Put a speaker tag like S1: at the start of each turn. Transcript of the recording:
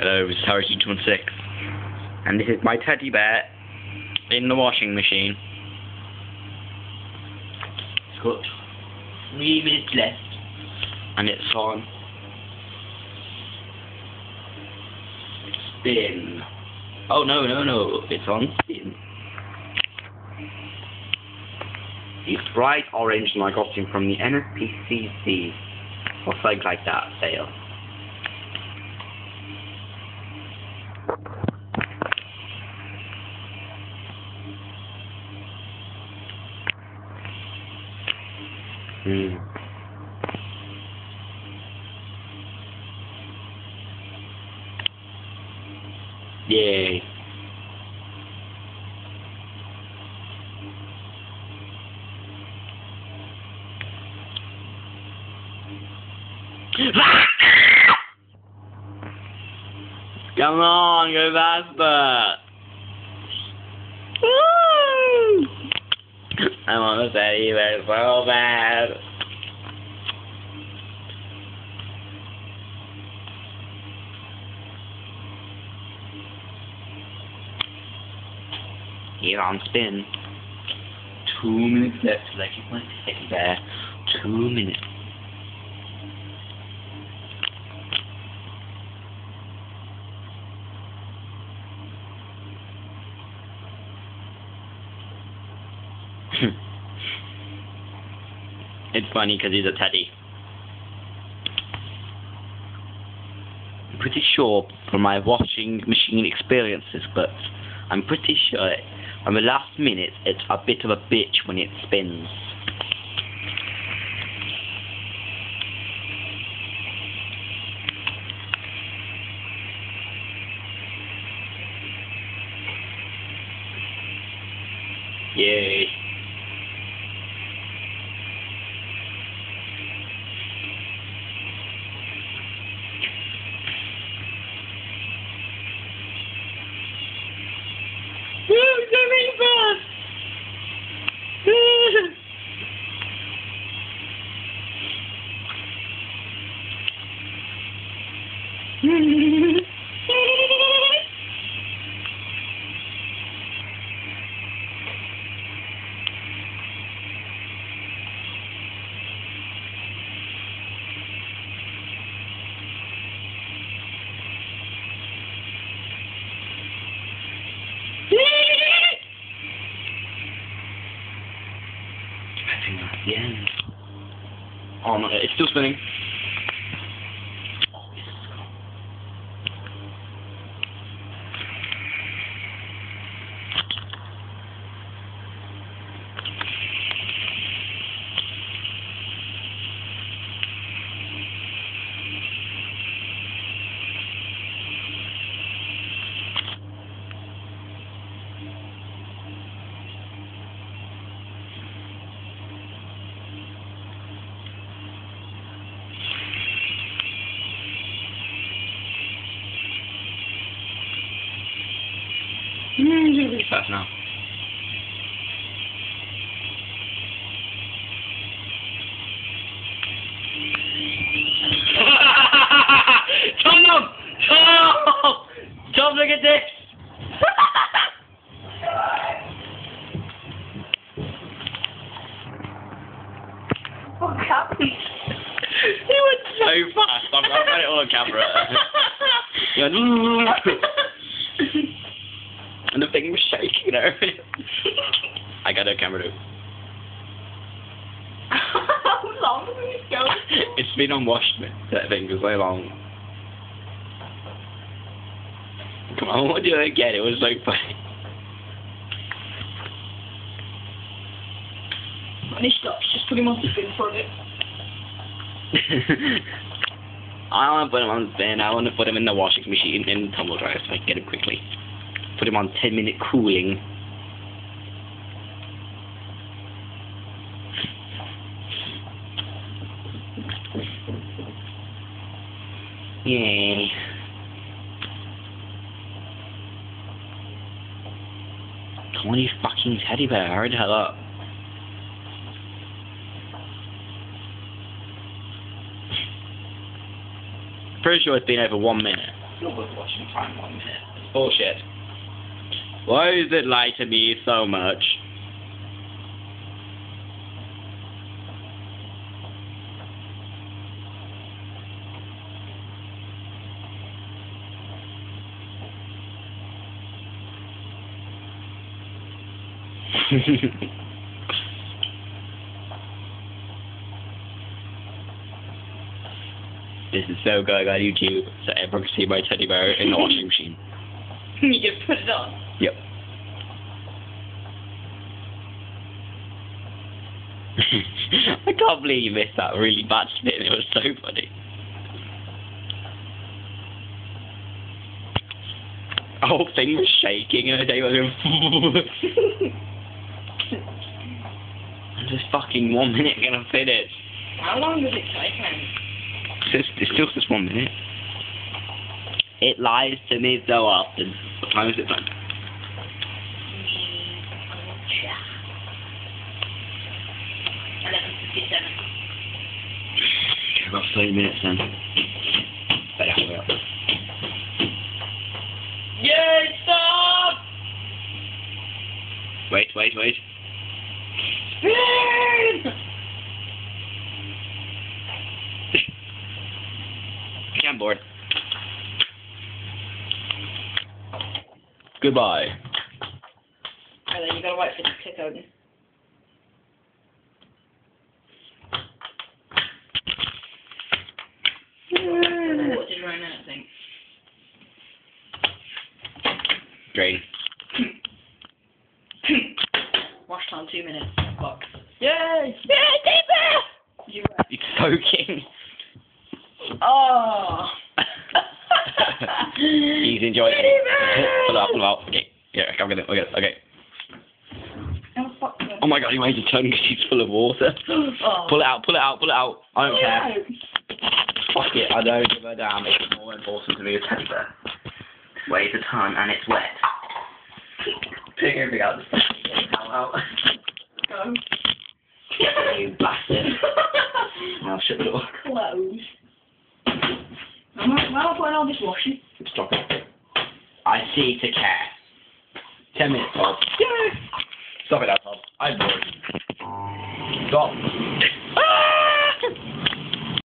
S1: Hello, this is Harry216, and this is my teddy bear in the washing machine. It's got 3 minutes left, and it's on spin. Oh no, it's on spin. It's bright orange, and I got him from the NSPCC or something like that sale. Yay. Come on, go faster. Woo! I'm on the teddy bear so bad. Here on spin. 2 minutes left till I get my teddy bear. 2 minutes. It's funny because he's a teddy. I'm pretty sure from my washing machine experiences, but I'm pretty sure on the last minute it's a bit of a bitch when it spins. Yay. The end. Oh no, it's still spinning. Oh, yes. Really fast now. Tom! Tom, look at this!
S2: What happened?
S1: He went so fast. I've got it all on camera. He went, and the thing was shaking over it. I got a camera too.
S2: How long did it go?
S1: It's been unwashed, that thing for so long. Come on, we'll do it again. It was so funny.
S2: When he stops, just put him on spin for a bit.
S1: I want to put him on spin. I want to put him in the washing machine in the tumble dryer so I can get him quickly. Put him on 10-minute cooling. Yay. Come on, you fucking teddy bear, hurry the hell up. Pretty sure it's been over 1 minute. Still worth watching time 1 minute. It's bullshit. Why does it lie to me so much? This is so good on YouTube, so everyone can see my teddy bear in the washing machine.
S2: You just put it on.
S1: Yep. I can't believe you missed that really bad spin, it was so funny. The whole thing was shaking and the day was going I'm just fucking 1 minute gonna finish.
S2: How long does it take, man?
S1: It's still just 1 minute. It lies to me so often. What time is it then?
S2: 11:57.
S1: Okay, about 30 minutes then. Better hurry up.
S2: Yay, stop!
S1: Wait.
S2: Spin!
S1: Okay, I'm bored. Goodbye.
S2: And then you gotta wait for it to click open. What did you run out, I think?
S1: Drain.
S2: Wash time 2 minutes. Box. Yay! Yay, deeper! You were.
S1: It's soaking.
S2: Oh!
S1: He's enjoying it. Pull it out. Okay. Yeah, I'm gonna. Okay.
S2: Oh, fuck no.
S1: Oh my god, he weighs a ton because he's full of water.
S2: Oh.
S1: Pull it out. I don't care.
S2: No.
S1: Fuck it, I don't give a damn. It's more important to me as teddy bear. It weighs a ton and it's wet. Pick everything out. Out.
S2: Go.
S1: You bastard. I'll shut the door.
S2: Close. Am I putting all this washing?
S1: Stop it. I see to care. 10 minutes, Bob.
S2: Yeah.
S1: Stop it now, Bob. I'm bored. Stop.